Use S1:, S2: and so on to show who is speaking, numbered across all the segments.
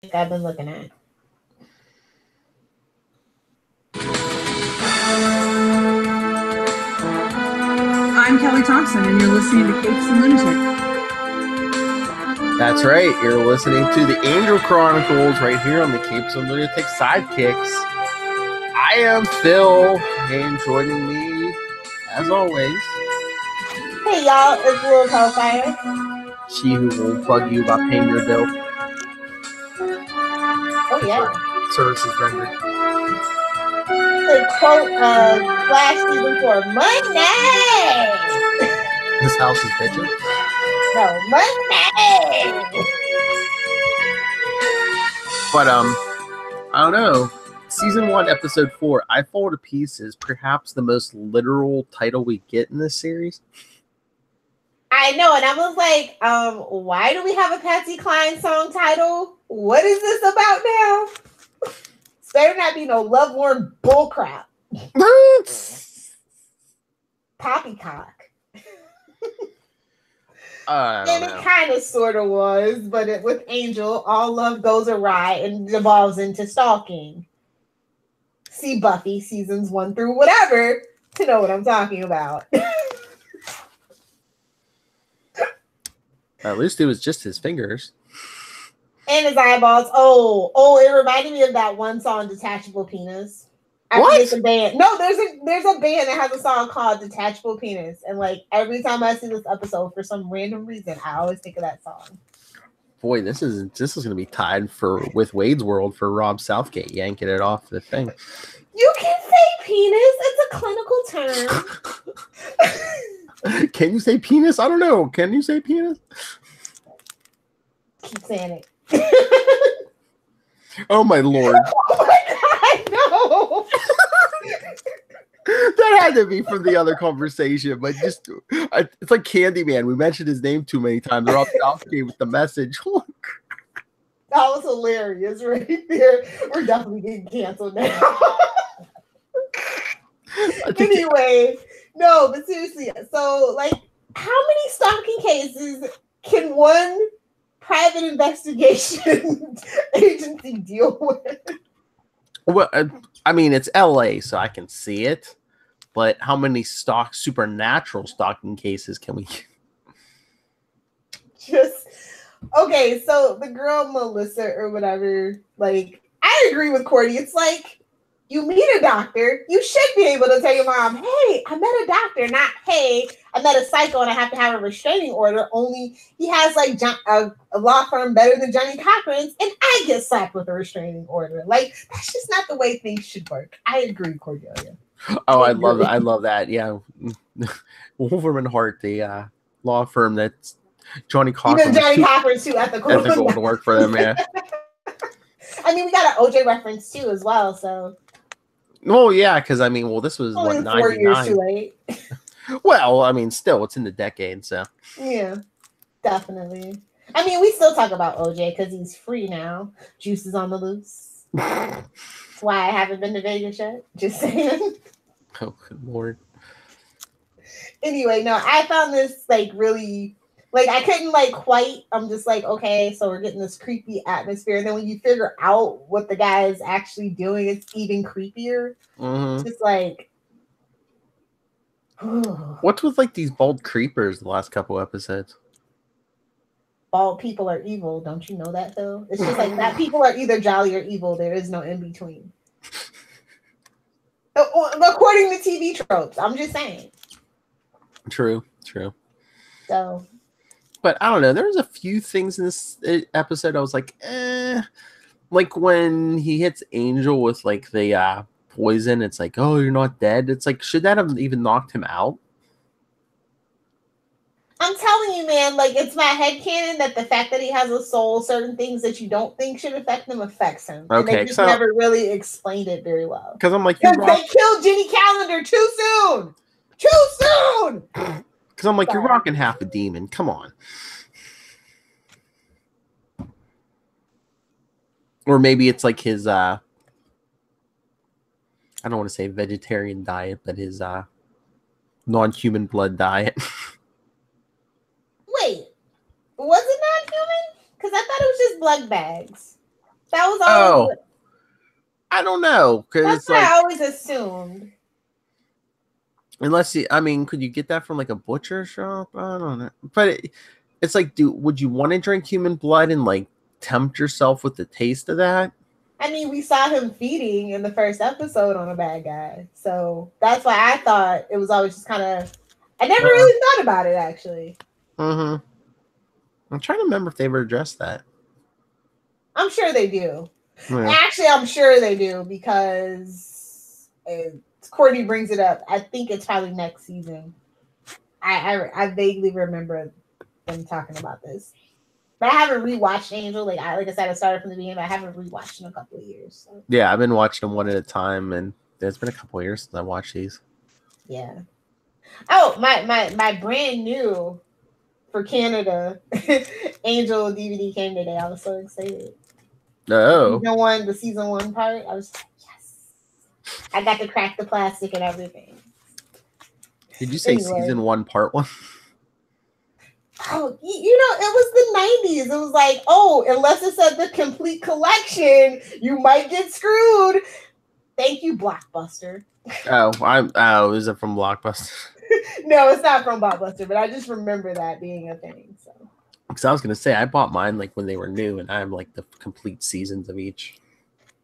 S1: I've been looking at.
S2: I'm Kelly Thompson, and you're listening to Capes and Lunatics.
S3: That's right. You're listening to the Angel Chronicles right here on the Capes and Lunatics Sidekicks. I am Phil, and joining me, as always,
S1: Hey y'all, it's Lilith Hellfire.
S3: she who will bug you about paying your bill.
S1: Oh yeah.
S3: Services rendered.
S1: The quote of Flash season 4, Monday.
S3: This house is bitching.
S1: No, Monday.
S3: But I don't know. Season 1, episode 4, I Fall to Pieces, perhaps the most literal title we get in this series.
S1: I know, and I was like, why do we have a Patsy Cline song title? What is this about now? This better not be no Lovelorn bullcrap. Poppycock. And it kind of sort of was, but with Angel, all love goes awry and devolves into stalking. See Buffy seasons 1 through whatever to know what I'm talking about.
S3: At least it was just his fingers.
S1: And his eyeballs. Oh, it reminded me of that one song, Detachable Penis.
S3: What?
S1: The band. No, there's a band that has a song called Detachable Penis. And like every time I see this episode, for some random reason, I always think of that song.
S3: Boy, this is gonna be tied with Wade's World for Rob Southgate yanking it off the thing.
S1: You can say penis. It's a clinical term.
S3: Can you say penis? I don't know. Can you say penis?
S1: Keep saying it.
S3: Oh my lord.
S1: Oh my God, no.
S3: That had to be from the other conversation, but it's like Candyman. We mentioned his name too many times. Rob Southgate with the message.
S1: That was hilarious right there. We're definitely getting canceled now. Anyway, no, but seriously, so like, how many stalking cases can one private investigation agency deal with?
S3: Well, I mean, it's LA, so I can see it, but how many supernatural stalking cases can we?
S1: Just okay. So the girl Melissa or whatever, like, I agree with Courtney. It's like, you meet a doctor, you should be able to tell your mom, hey, I met a doctor, not, hey, I met a psycho and I have to have a restraining order, only he has like a law firm better than Johnny Cochran's and I get slapped with a restraining order. Like, that's just not the way things should work. I agree, Cordelia.
S3: Oh, I love that. Yeah. Wolverman Hart, the law firm that's Johnny Cochran.
S1: Even Johnny Cochran's too ethical
S3: to work for them, yeah.
S1: I mean, we got an OJ reference too as well, so.
S3: Well, yeah, because I mean, this was
S1: only
S3: what,
S1: 4 years
S3: 99?
S1: too late.
S3: Well, I mean, still, it's in the decade, so.
S1: Yeah, definitely. I mean, we still talk about OJ because he's free now. Juice is on the loose. That's why I haven't been to Vegas yet. Just saying.
S3: Oh, good Lord.
S1: Anyway, no, I found this like really. Like, I couldn't, like, quite, I'm just like, okay, so we're getting this creepy atmosphere. And then when you figure out what the guy is actually doing, it's even creepier.
S3: Mm-hmm.
S1: Just like,
S3: what's with, like, these bald creepers the last couple episodes?
S1: Bald people are evil. Don't you know that, though? It's just like that. People are either jolly or evil. There is no in between. According to TV tropes. I'm just saying.
S3: True.
S1: So...
S3: But I don't know. There was a few things in this episode I was like, like when he hits Angel with like the poison. It's like, oh, you're not dead. It's like, should that have even knocked him out?
S1: I'm telling you, man. Like, it's my headcanon that the fact that he has a soul, certain things that you don't think should affect him affects him.
S3: Okay,
S1: and they just never really explained it very well.
S3: Because I'm like,
S1: they killed Jenny Calendar too soon.
S3: Because I'm like, sorry. You're rocking half a demon. Come on. Or maybe it's like his, I don't want to say vegetarian diet, but his non-human blood diet.
S1: Wait, was it non-human? Because I thought it was just blood bags. That was always.
S3: I don't know, because
S1: That's
S3: it's
S1: what
S3: like
S1: I always assumed.
S3: unless you, I mean, could you get that from like a butcher shop? I don't know, but it's like, would you want to drink human blood and like tempt yourself with the taste of that?
S1: I mean, we saw him feeding in the first episode on a bad guy, so that's why I thought it was always just kind of. I never really thought about it actually.
S3: I'm trying to remember if they ever addressed that.
S1: I'm sure they do.
S3: Yeah.
S1: Actually, I'm sure they do because Courtney brings it up. I think it's probably next season. I vaguely remember them talking about this. But I haven't rewatched Angel. Like I said, I started from the beginning, but I haven't rewatched in a couple of years. So.
S3: Yeah, I've been watching them one at a time, and it's been a couple of years since I watched these.
S1: Yeah. Oh, my brand new for Canada Angel DVD came today. I was so excited.
S3: Oh.
S1: The season 1 part. I was like, yes. I got to crack the plastic and everything.
S3: Did you say season 1, part 1?
S1: Oh, it was the 90s. It was like, oh, unless it said the complete collection, you might get screwed. Thank you, Blockbuster.
S3: Is it from Blockbuster?
S1: No, it's not from Blockbuster, but I just remember that being a thing. So.
S3: Because I was gonna say I bought mine like when they were new, and I have like the complete seasons of each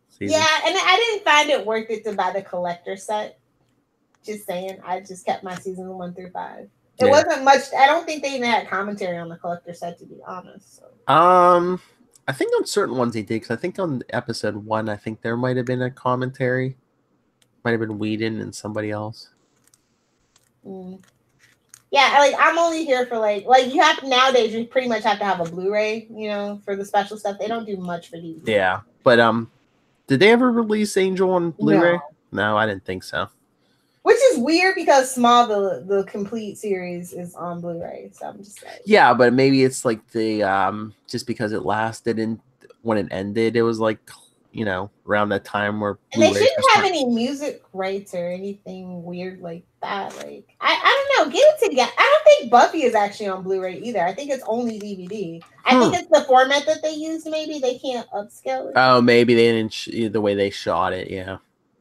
S3: season.
S1: Yeah, and I didn't find it worth it to buy the collector set. Just saying, I just kept my season 1 through 5. It wasn't much. I don't think they even had commentary on the collector set, to be honest. So.
S3: I think on certain ones they did. Because I think on episode 1, I think there might have been a commentary. Might have been Whedon and somebody else.
S1: Yeah, like I'm only here for like you have nowadays. You pretty much have to have a Blu-ray, for the special stuff. They don't do much for DVD.
S3: Yeah, but did they ever release Angel on Blu-ray? No, I didn't think so.
S1: Which is weird because Smallville, the complete series, is on Blu-ray. So I'm just like,
S3: yeah, but maybe it's like the just because it lasted and when it ended, it was like around that time where
S1: and they shouldn't have any music rights or anything weird like that. Like I don't know, get it together. I don't think Buffy is actually on Blu-ray either. I think it's only DVD. I think it's the format that they use. Maybe they can't upscale it.
S3: Oh, maybe they didn't the way they shot it. Yeah.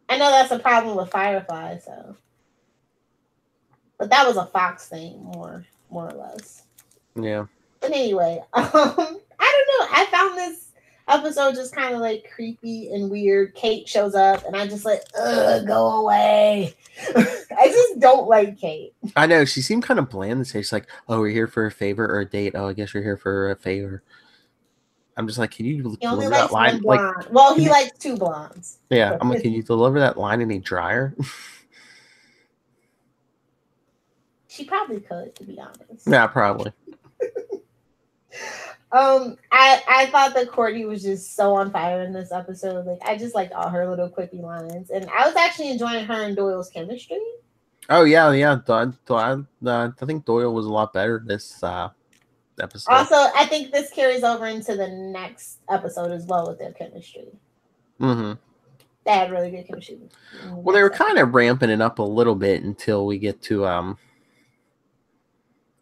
S3: I
S1: know that's a problem with Firefly, so. But that was a Fox thing, more or less.
S3: Yeah.
S1: But anyway, I don't know. I found this episode just kind of like creepy and weird. Kate shows up, and I just like, go away. I just don't like Kate.
S3: I know she seemed kind of bland. To say she's like, "Oh, we're here for a favor or a date. Oh, I guess you're here for a favor." I'm just like, can you deliver that line?
S1: Like, well, he likes 2 blondes.
S3: Yeah, I'm like, can you deliver that line in a dryer?
S1: She probably could, to be honest.
S3: Yeah, probably.
S1: I thought that Courtney was just so on fire in this episode. Like, I just liked all her little quippy lines, and I was actually enjoying her and Doyle's chemistry.
S3: Oh yeah. I think Doyle was a lot better this episode.
S1: Also, I think this carries over into the next episode as well with their chemistry.
S3: Mm-hmm.
S1: They had really good chemistry.
S3: Well, they were kind of ramping it up a little bit until we get to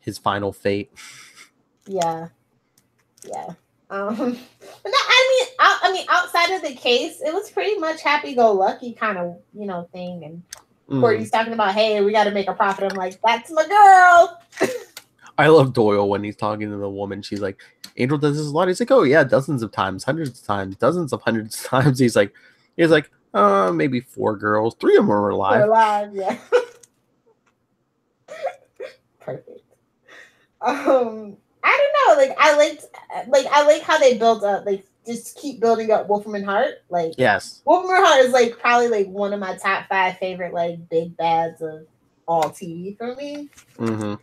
S3: his final fate.
S1: Yeah. But no, I mean, outside of the case, it was pretty much happy-go-lucky kind of thing. And Courtney's talking about, hey, we got to make a profit. I'm like, that's my girl.
S3: I love Doyle when he's talking to the woman. She's like, Angel does this a lot. He's like, oh yeah, dozens of times, hundreds of times, dozens of hundreds of times. He's like, maybe 4 girls. 3 of them are alive.
S1: They're alive, yeah. Perfect. I don't know. Like I like how they built up. Like just keep building up Wolfram and Hart. Like
S3: yes,
S1: Wolfram and Hart is like probably like one of my top 5 favorite like big bads of all TV for me.
S3: Mm-hmm.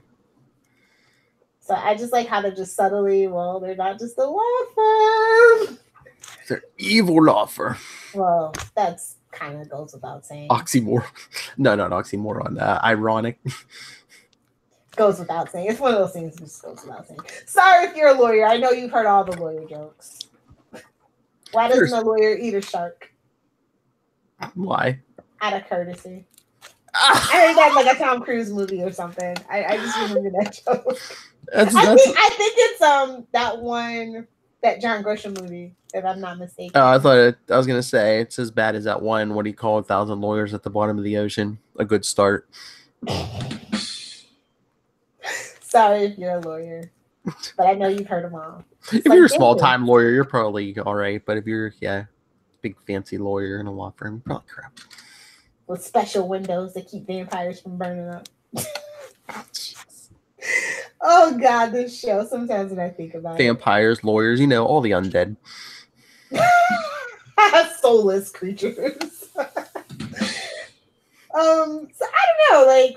S1: So I just like how they're just subtly. Well, they're not just a law firm.
S3: They're evil law firm.
S1: Well, that's kind of goes without saying.
S3: Oxymoron. No, not oxymoron. Ironic.
S1: Goes without saying. It's one of those things that just goes without saying. Sorry if you're a lawyer. I know you've heard all the lawyer jokes. Why doesn't a lawyer eat a shark?
S3: Why?
S1: Out of courtesy. I heard that like a Tom Cruise movie or something. I just remember that joke. I think it's that one That John Grisham movie, if I'm not mistaken.
S3: Oh, I was gonna say it's as bad as that one. What do you call 1,000 lawyers at the bottom of the ocean? A good start.
S1: Sorry if you're a lawyer, but I know you've heard them all.
S3: If you're a small time lawyer, you're probably all right. But if you're big fancy lawyer in a law firm, you're probably crap.
S1: With special windows that keep vampires from burning up. Oh God, this show. Sometimes when I think about
S3: vampires, lawyers, all the undead.
S1: Soulless creatures. So I don't know. Like,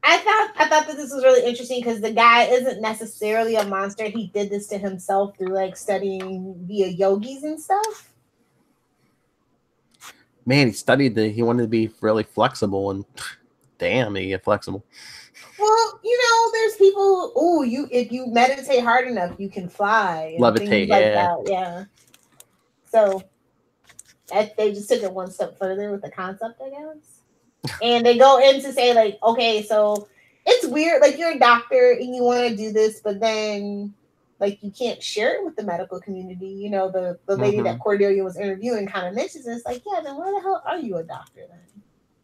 S1: I thought that this was really interesting because the guy isn't necessarily a monster. He did this to himself through like studying via yogis and stuff.
S3: Man, he wanted to be really flexible, and damn, he get flexible.
S1: Well, there's people. Oh, if you meditate hard enough, you can fly.
S3: Levitate,
S1: yeah. So they just took it one step further with the concept, I guess. And they go in to say, like, okay, so it's weird. Like, you're a doctor and you want to do this, but then, like, you can't share it with the medical community. The lady that Cordelia was interviewing kind of mentions this. Like, yeah, then why the hell are you a doctor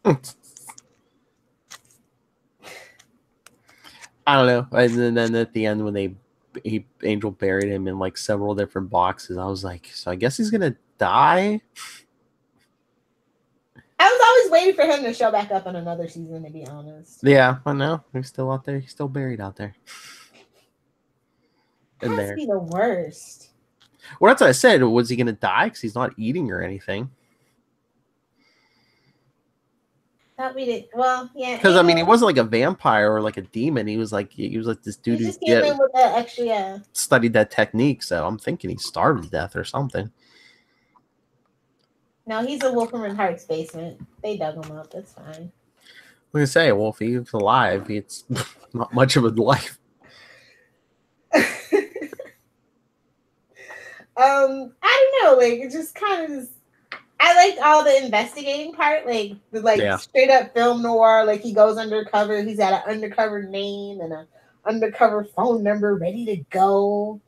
S1: then?
S3: I don't know. And then at the end, when Angel buried him in like several different boxes, I was like, so I guess he's gonna die.
S1: I was always waiting for him to show back up in another season, to be honest.
S3: Yeah, I know. He's still out there. He's still buried out there.
S1: That has to be the worst.
S3: Well, that's what I said. Was he gonna die? Because he's not eating or anything.
S1: Thought we did. Well, yeah.
S3: Because he wasn't like a vampire or like a demon. He was like this dude who
S1: came in with that extra,
S3: studied that technique. So I'm thinking he starved to death or something.
S1: No, he's a Wolfram and Hart's basement. They dug him up. That's fine.
S3: I'm gonna say, well, if he's alive, it's not much of a life.
S1: I don't know. Like, it just kind of. I liked all the investigating part, like straight up film noir. Like, he goes undercover. He's got an undercover name and an undercover phone number ready to go.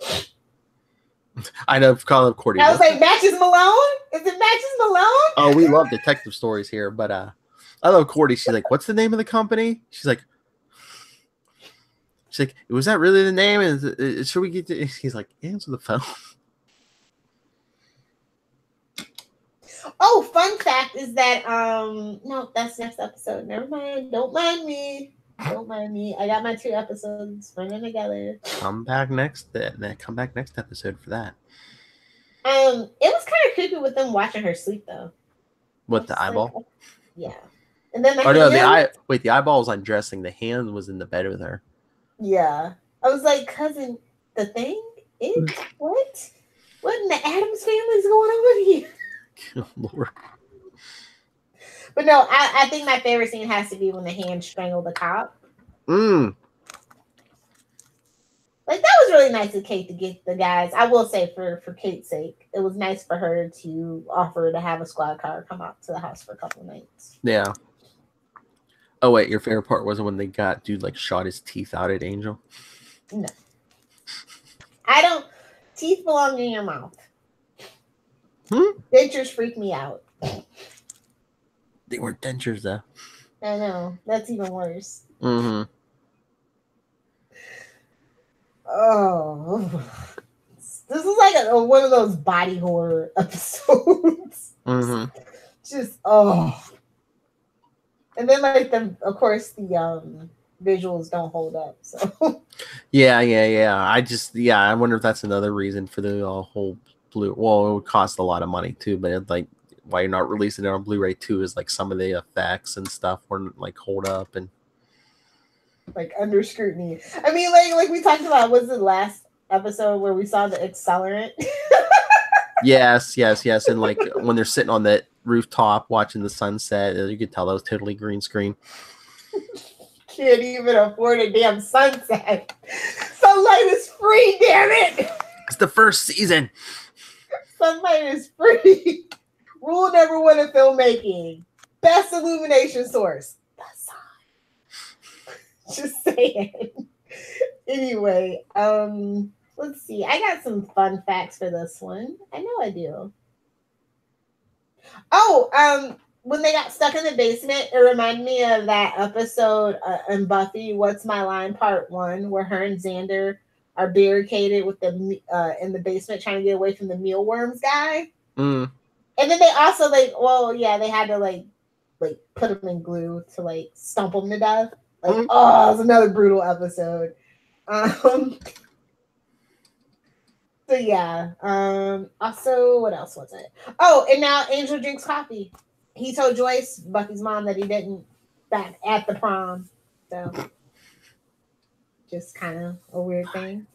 S3: I know. Call up Cordy.
S1: I was like, Matches Malone? Is it Matches Malone?
S3: Oh, we love detective stories here, but I love Cordy. She's like, what's the name of the company? She's like, was that really the name? And should we get to? He's like, answer the phone.
S1: Oh, fun fact is that no, that's next episode. Never mind. Don't mind me. I got my 2 episodes running together.
S3: Come back next episode for that.
S1: It was kind of creepy with them watching her sleep though.
S3: What, the eyeball?
S1: Yeah. And then
S3: the eyeball was undressing. The hand was in the bed with her.
S1: Yeah. I was like, cousin, the thing? What? What in the Addams family is going on here?
S3: Oh, Lord.
S1: But no, I think my favorite scene has to be when the hand strangled the cop.
S3: Like,
S1: that was really nice of Kate to get the guys. I will say, for Kate's sake, it was nice for her to offer to have a squad car come out to the house for a couple of nights.
S3: Yeah. Oh, wait, your favorite part wasn't when dude shot his teeth out at Angel?
S1: No. Teeth belong in your mouth. Dentures freak me out.
S3: They weren't dentures, though.
S1: I know. That's even worse.
S3: Mm-hmm.
S1: Oh. This is like one of those body horror episodes.
S3: Mm-hmm.
S1: Just, oh. And then, of course, the visuals don't hold up. So.
S3: Yeah. I wonder if that's another reason for the whole Blu. Well, it would cost a lot of money too, but why you're not releasing it on Blu-ray too is some of the effects and stuff wouldn't hold up and
S1: under scrutiny. I mean, like we talked about, was the last episode where we saw the accelerant?
S3: Yes, and when they're sitting on that rooftop watching the sunset, you could tell that was totally green screen.
S1: Can't even afford a damn sunset. Sunlight is free, damn it!
S3: It's the first season.
S1: Sunlight is free. Rule number 1 in filmmaking. Best illumination source. The sun. Just saying. Anyway, Let's see. I got some fun facts for this one. I know I do. Oh, when they got stuck in the basement, it reminded me of that episode in Buffy, What's My Line Part 1, where her and Xander are barricaded with the in the basement trying to get away from the mealworms guy.
S3: Mm.
S1: And then they also they had to like put them in glue to like stump them to death. Like, oh, it was another brutal episode. So yeah. Also, what else was it? Oh, and now Angel drinks coffee. He told Joyce, Buffy's mom, that he didn't back at the prom. So just kind of a weird thing.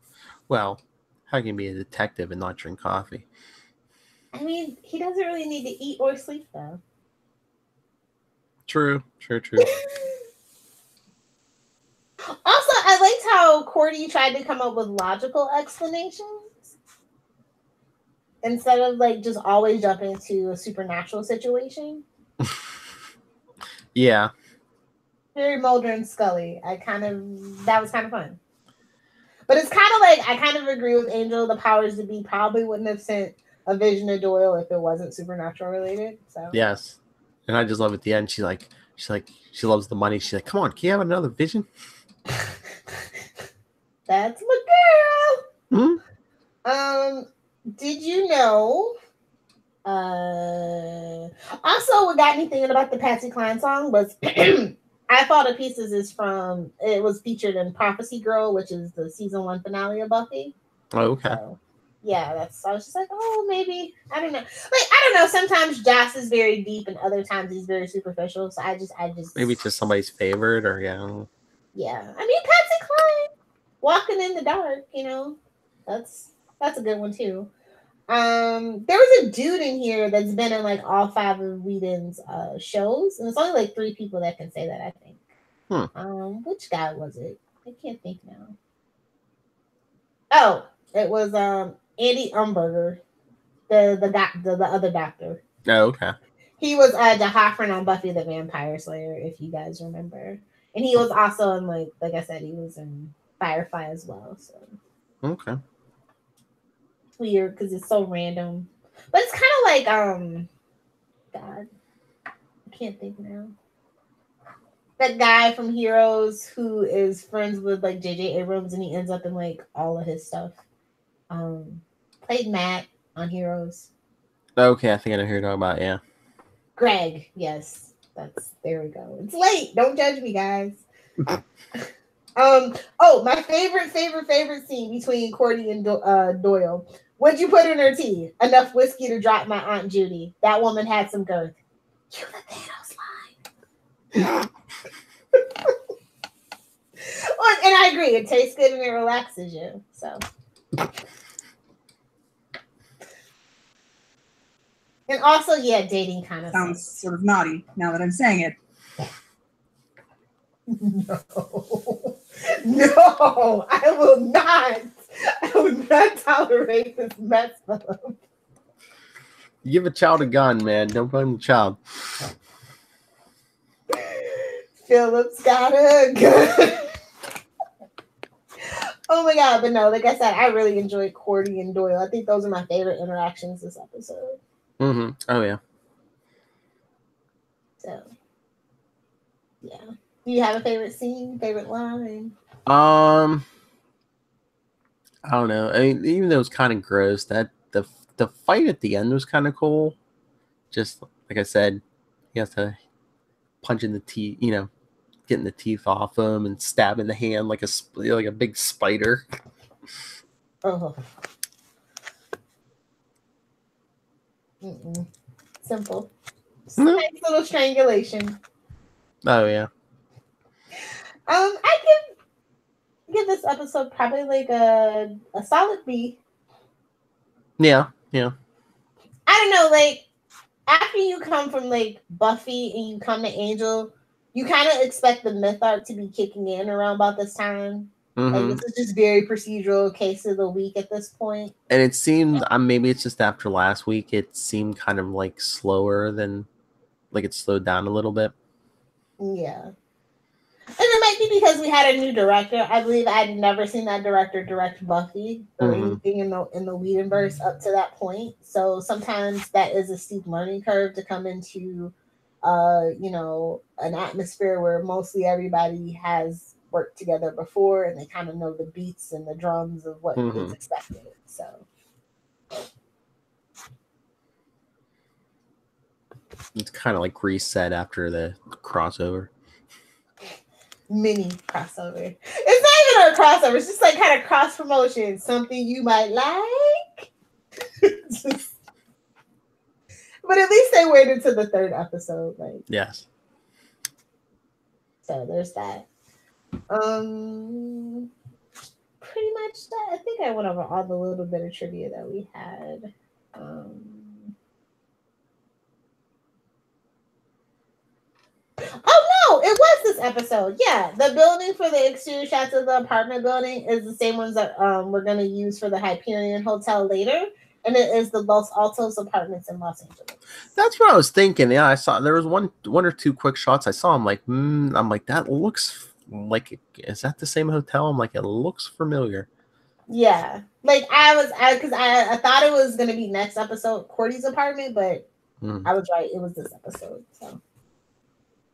S3: Well, how can you be a detective and not drink coffee?
S1: I mean, he doesn't really need to eat or sleep though.
S3: True.
S1: Also, I liked how Cordy tried to come up with logical explanations instead of like just always jumping into a supernatural situation.
S3: Yeah.
S1: Very Mulder and Scully. That was kind of fun. But it's kind of like, I kind of agree with Angel. The powers to be probably wouldn't have sent a vision to Doyle if it wasn't supernatural related. So
S3: yes. And I just love at the end, she loves the money. She's like, come on, can you have another vision?
S1: That's my girl.
S3: Mm-hmm.
S1: Did you know? Also, what got me thinking about the Patsy Cline song was I Fall to Pieces it was featured in Prophecy Girl, which is the season 1 finale of Buffy.
S3: Oh, okay.
S1: So, yeah, I was just like, oh, maybe. I don't know. Like, I don't know. Sometimes Joss is very deep and other times he's very superficial. So I just
S3: maybe it's just somebody's favorite or yeah.
S1: Yeah. I mean, Patsy Cline, Walking in the Dark, that's a good one too. There was a dude in here that's been in like all 5 of Whedon's shows, and it's only like 3 people that can say that, I think. Which guy was it? I can't think now. Oh, it was Andy Umberger, the other doctor.
S3: Oh, okay.
S1: He was the Hoffman on Buffy the Vampire Slayer, if you guys remember, and he was also in like I said, he was in Firefly as well. So
S3: okay.
S1: Weird because it's so random, but it's kind of like God, I can't think now. That guy from Heroes who is friends with like J.J. Abrams and he ends up in like all of his stuff. Played Matt on Heroes.
S3: Okay, I think I know who you're talking about. Yeah,
S1: Greg. Yes, there we go. It's late. Don't judge me, guys. Oh, my favorite scene between Cordy and Doyle. What'd you put in her tea? Enough whiskey to drop my Aunt Judy. That woman had some girth. You the Thanos line. And I agree. It tastes good and it relaxes you. So. And also, yeah, dating kind of
S2: sounds sort of naughty now that I'm saying it.
S1: No, I will not. I would not tolerate this mess up.
S3: You give a child a gun, man. Don't blame the child.
S1: Philip's got a gun. Oh my God, but no, like I said, I really enjoyed Cordy and Doyle. I think those are my favorite interactions this episode.
S3: Mm-hmm. Oh, yeah.
S1: So, yeah. Do you have a favorite scene, favorite line?
S3: I don't know. I mean, even though it was kind of gross, that the fight at the end was kind of cool. Just like I said, he has to punch in the teeth, getting the teeth off him and stabbing the hand like a big spider.
S1: Oh. Simple. Nice little strangulation.
S3: Oh yeah.
S1: I give this episode probably like a solid B.
S3: Yeah.
S1: I don't know, like after you come from like Buffy and you come to Angel, you kind of expect the myth arc to be kicking in around about this time.
S3: Mm-hmm.
S1: Like this is just very procedural case of the week at this point.
S3: And it seemed, maybe it's just after last week, it seemed kind of like slower than, like it slowed down a little bit.
S1: Yeah. And it might be because we had a new director. I believe I'd never seen that director direct Buffy or anything in the Whedonverse up to that point. So sometimes that is a steep learning curve to come into, an atmosphere where mostly everybody has worked together before and they kind of know the beats and the drums of what is expected. So.
S3: It's kind of like reset after the crossover.
S1: Mini crossover. It's not even a crossover. It's just like kind of cross promotion. Something you might like. But at least they waited to the third episode. Like,
S3: yes.
S1: So there's that. Pretty much that. I think I went over all the little bit of trivia that we had. Oh no, it was this episode. Yeah, the building for the exterior shots of the apartment building is the same ones that we're going to use for the Hyperion Hotel later, and it is the Los Altos apartments in Los Angeles.
S3: That's what I was thinking. Yeah, I saw there was one or two quick shots I saw. I'm like, that looks like, is that the same hotel? I'm like, it looks familiar. Yeah,
S1: like because I thought it was going to be next episode, Cordy's apartment, but I was right. It was this episode. So.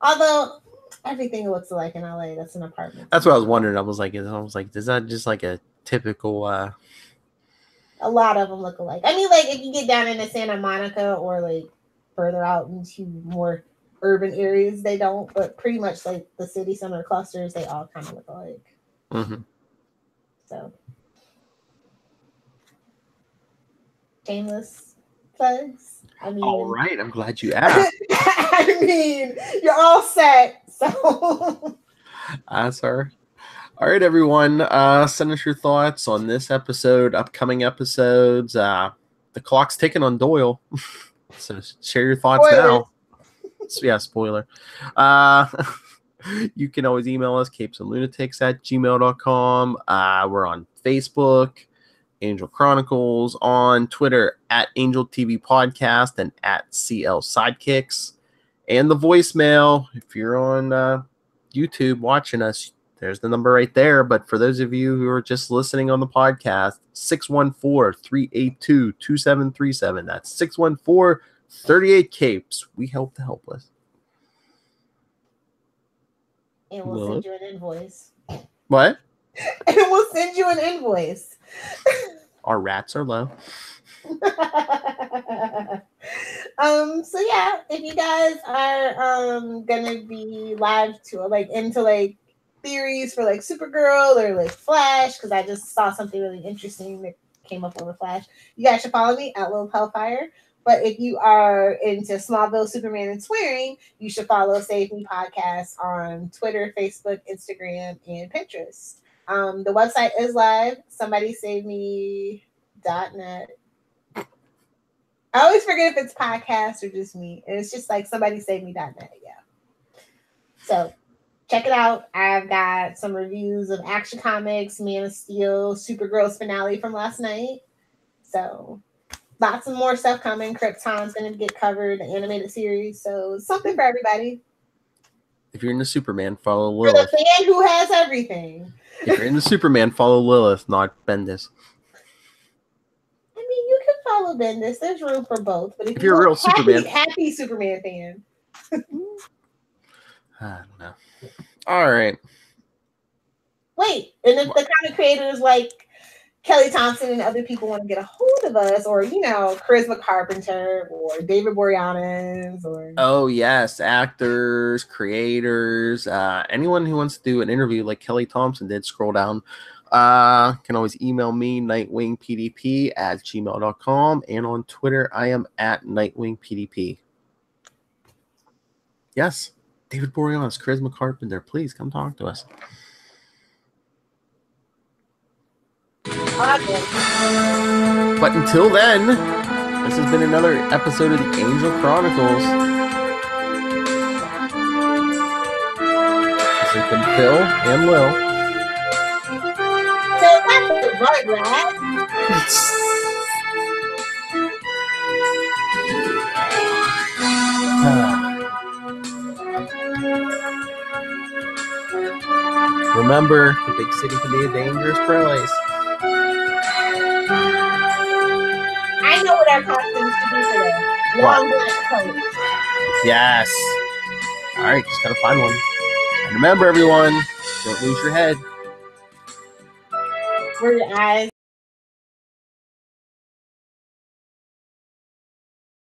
S1: Although everything looks like in LA, that's an apartment.
S3: That's what I was wondering. I was like, is that just like a typical?
S1: A lot of them look alike. I mean, like if you get down into Santa Monica or like further out into more urban areas, they don't. But pretty much like the city center clusters, they all kind of look alike. So, shameless plugs. I mean,
S3: all right. I'm glad you asked.
S1: I mean, you're all set. So,
S3: sir. All right, everyone. Send us your thoughts on this episode, upcoming episodes. The clock's ticking on Doyle, so share your thoughts now. Yeah, spoiler. You can always email us, capesandlunatics@gmail.com. We're on Facebook. Angel Chronicles, on Twitter @Angel TV Podcast and @CL Sidekicks, and the voicemail. If you're on YouTube watching us, there's the number right there. But for those of you who are just listening on the podcast, 614-382-2737. That's 614-38-CAPES. We hope to help us.
S1: And we'll send you an invoice.
S3: What?
S1: And we'll send you an invoice.
S3: Our rats are low.
S1: So yeah, if you guys are gonna be live to like into like theories for like Supergirl or like Flash, because I just saw something really interesting that came up on the Flash, you guys should follow me at Lilith Hellfire. But if you are into Smallville, Superman, and swearing, you should follow Save Me Podcast on Twitter, Facebook, Instagram, and Pinterest. The website is live. SomebodySaveMe.net. I always forget if it's podcast or just me. And it's just like SomebodySaveMe.net. Yeah. So check it out. I've got some reviews of Action Comics, Man of Steel, Supergirl's finale from last night. So lots of more stuff coming. Krypton's going to get covered, the animated series. So something for everybody.
S3: If you're into Superman, follow Lilith.
S1: For the fan who has everything.
S3: If you're into Superman, follow Lilith, not Bendis.
S1: I mean, you can follow Bendis. There's room for both. But if
S3: you're a real Superman,
S1: happy Superman fan.
S3: I don't know. All right.
S1: Wait, and if the comic creators like Kelly Thompson and other people want to get a hold of us, or Charisma Carpenter or David Boreanaz, or
S3: yes, actors, creators, anyone who wants to do an interview like Kelly Thompson did, scroll down. Can always email me, nightwingpdp@gmail.com, and on Twitter I am @nightwingpdp. Yes, David Boreanaz, Charisma Carpenter, please come talk to us. But until then, this has been another episode of the Angel Chronicles. This has been Phil and Lil.
S1: So that's the right, right?
S3: remember, the big city can be a dangerous place.
S1: I know what our costumes should be today. Long black coats.
S3: Yes. All right, just gotta find one. And remember, everyone, don't lose your head.
S1: For your eyes.